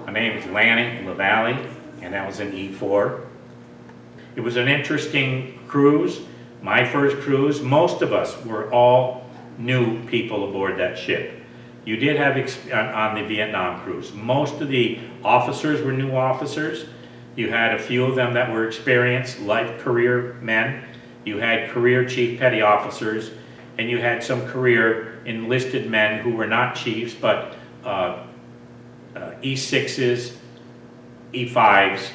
My name is Lanny, Lavalley, and that was in E4. It was an interesting cruise, my first cruise. Most of us were all new people aboard that ship. You did have, on the Vietnam cruise, most of the officers were new officers. You had a few of them that were experienced life career men. You had career chief petty officers, and you had some career enlisted men who were not chiefs, but E6s, E5s,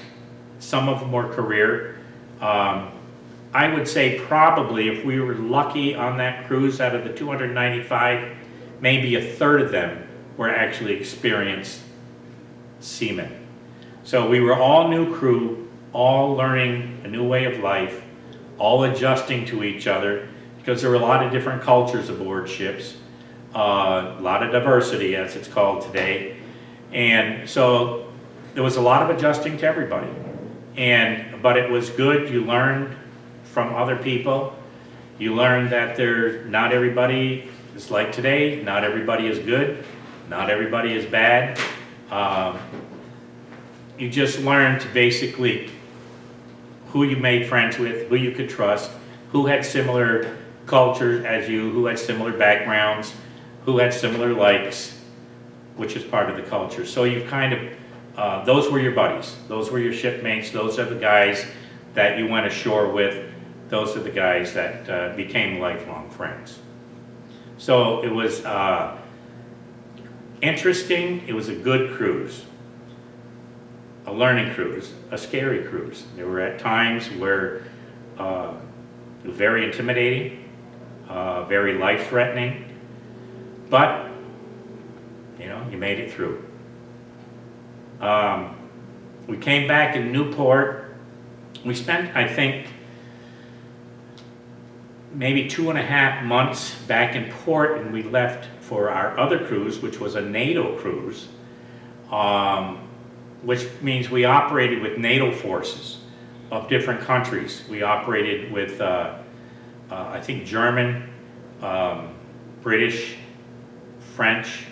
some of them were career. I would say probably if we were lucky on that cruise, out of the 295, maybe a third of them were actually experienced seamen. So we were all new crew, all learning a new way of life, all adjusting to each other, because there were a lot of different cultures aboard ships, a lot of diversity as it's called today. And so there was a lot of adjusting to everybody. But it was good. You learned from other people. You learned that not everybody is like today. Not everybody is good. Not everybody is bad. You just learned to basically who you made friends with, who you could trust, who had similar cultures as you, who had similar backgrounds, who had similar likes, which is part of the culture. So you've kind of, those were your buddies. Those were your shipmates. Those are the guys that you went ashore with. Those are the guys that became lifelong friends. So it was interesting. It was a good cruise. A learning cruise, a scary cruise. There were at times where it was very intimidating, very life-threatening, but you made it through. We came back in Newport. We spent, I think, maybe 2.5 months back in port, and we left for our other cruise, which was a NATO cruise, which means we operated with NATO forces of different countries. We operated with, I think, German, British, French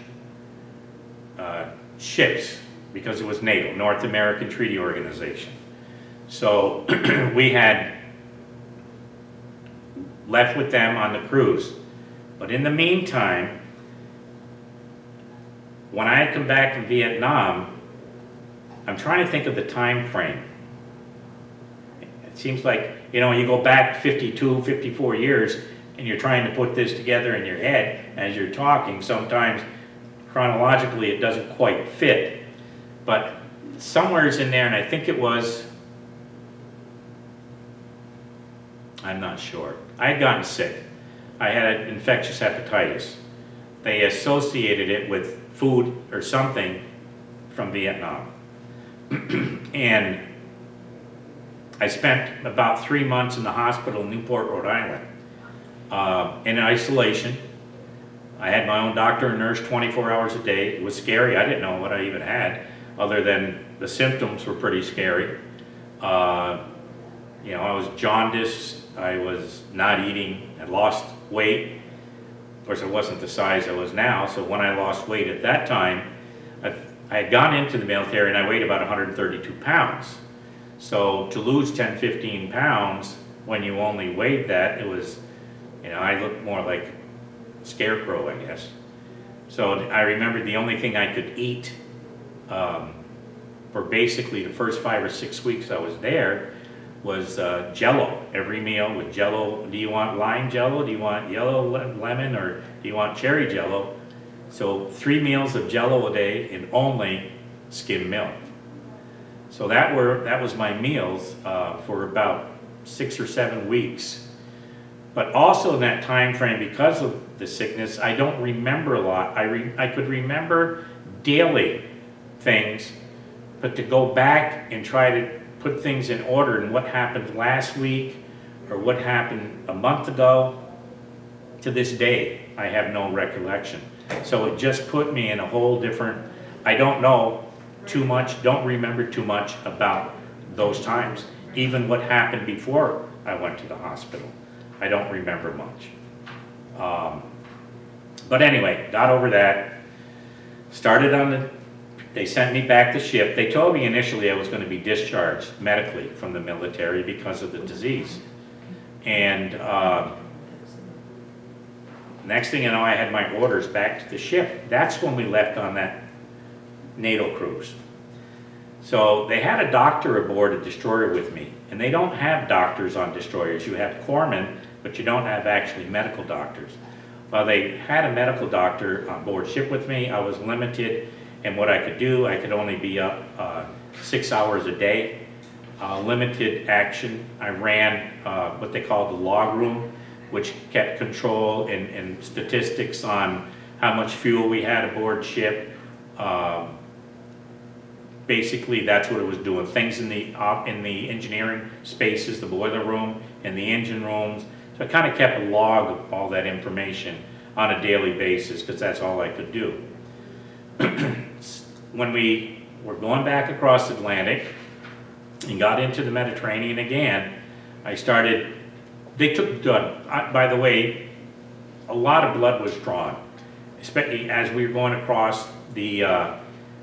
ships, because it was NATO, North American Treaty Organization. So we had left with them on the cruise. But in the meantime, when I had come back from Vietnam, I'm trying to think of the time frame. It seems like, you go back 52, 54 years, and you're trying to put this together in your head as you're talking. Sometimes chronologically it doesn't quite fit, but somewhere's in there, and I think it was, I'm not sure. I had gotten sick. I had infectious hepatitis. They associated it with food or something from Vietnam. And I spent about 3 months in the hospital in Newport, Rhode Island, in isolation. I had my own doctor and nurse 24 hours a day. It was scary. I didn't know what I even had, other than the symptoms were pretty scary. I was jaundiced. I was not eating. I lost weight. Of course, I wasn't the size I was now, so when I lost weight at that time, I had gone into the military and I weighed about 132 pounds. So to lose 10, 15 pounds when you only weighed that, it was, I looked more like a scarecrow, I guess. So I remember the only thing I could eat for basically the first 5 or 6 weeks I was there was Jell-O. Every meal with Jell-O. Do you want lime Jell-O? Do you want yellow lemon? Or do you want cherry Jell-O? So 3 meals of Jell-O a day and only skim milk. So that was my meals for about 6 or 7 weeks. But also in that time frame, because of the sickness, I don't remember a lot. I could remember daily things, but to go back and try to put things in order and what happened last week or what happened a month ago, to this day, I have no recollection. So it just put me in a whole different, I don't know too much, don't remember too much about those times. Even what happened before I went to the hospital, I don't remember much. But anyway, got over that, started on they sent me back to ship. They told me initially I was going to be discharged medically from the military because of the disease. And next thing you know, I had my orders back to the ship. That's when we left on that NATO cruise. So they had a doctor aboard a destroyer with me, and they don't have doctors on destroyers. You have corpsmen, but you don't have actually medical doctors. Well, they had a medical doctor on board ship with me. I was limited in what I could do. I could only be up 6 hours a day. Limited action. I ran what they call the log room, which kept control and statistics on how much fuel we had aboard ship. Basically, that's what it was doing. Things in the engineering spaces, the boiler room, and the engine rooms. So I kind of kept a log of all that information on a daily basis because that's all I could do. When we were going back across the Atlantic and got into the Mediterranean again, I started, they took blood. By the way, a lot of blood was drawn, especially as we were going across. The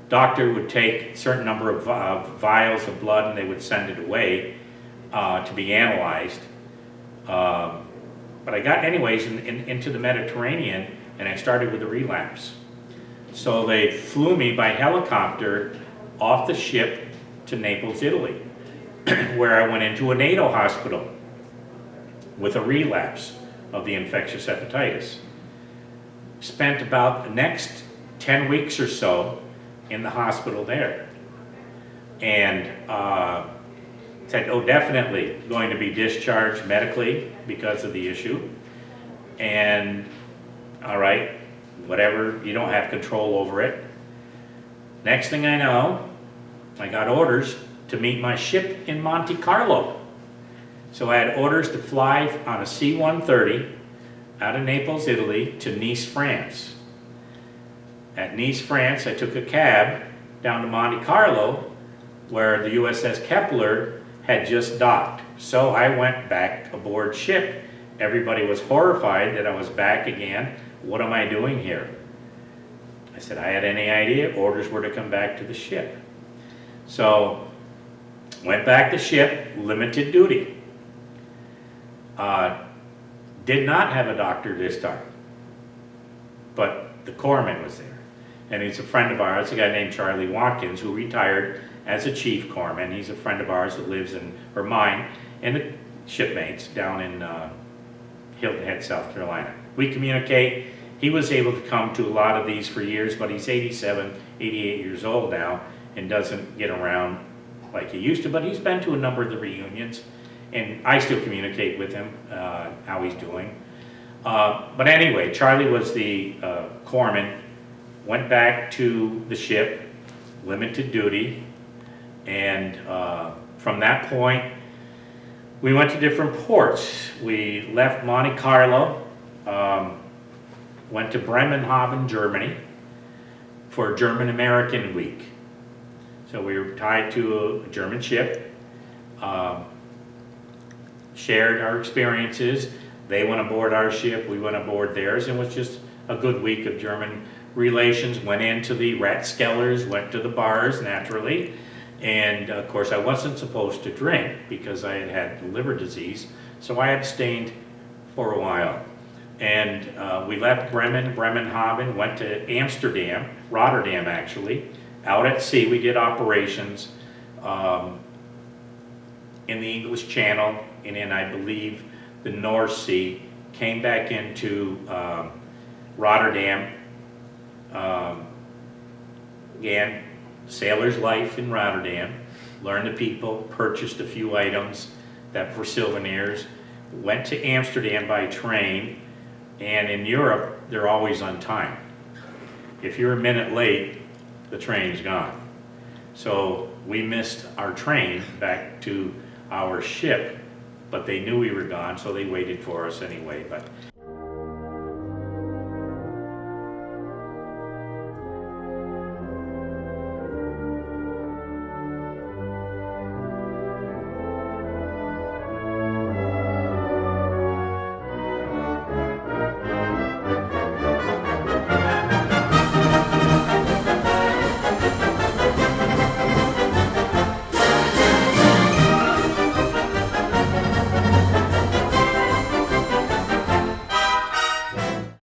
doctor would take a certain number of vials of blood and they would send it away to be analyzed. But I got anyways into the Mediterranean, and I started with a relapse. So they flew me by helicopter off the ship to Naples, Italy, where I went into a NATO hospital with a relapse of the infectious hepatitis. Spent about the next 10 weeks or so in the hospital there. And said, oh, definitely going to be discharged medically because of the issue. And all right, whatever, you don't have control over it. Next thing I know, I got orders to meet my ship in Monte Carlo. So I had orders to fly on a C-130 out of Naples, Italy to Nice, France. At Nice, France, I took a cab down to Monte Carlo where the USS Kepler had just docked. So I went back aboard ship. Everybody was horrified that I was back again. What am I doing here? I said, I had any idea. Orders were to come back to the ship. So went back to ship, limited duty. Did not have a doctor this time, but the corpsman was there. And he's a friend of ours, a guy named Charlie Watkins, who retired as a chief corpsman. He's a friend of ours that lives in, or mine, and the shipmates down in Hilton Head, South Carolina. We communicate. He was able to come to a lot of these for years, but he's 87, 88 years old now and doesn't get around like he used to, but he's been to a number of the reunions, and I still communicate with him, how he's doing. But anyway, Charlie was the corpsman, went back to the ship, limited duty, and from that point, we went to different ports. We left Monte Carlo, went to Bremerhaven, Germany, for German-American Week. So we were tied to a German ship, shared our experiences. They went aboard our ship, we went aboard theirs, and it was just a good week of German relations. Went into the Ratskellers, went to the bars, naturally. And of course, I wasn't supposed to drink because I had had liver disease, so I abstained for a while. And we left Bremerhaven, went to Amsterdam, Rotterdam actually, out at sea. We did operations in the English Channel and in, I believe, the North Sea. Came back into Rotterdam. Again, sailor's life in Rotterdam. Learned the people, purchased a few items that were souvenirs. Went to Amsterdam by train. And in Europe, they're always on time. If you're a minute late, the train's gone. So we missed our train back to our ship, but they knew we were gone, so they waited for us anyway. But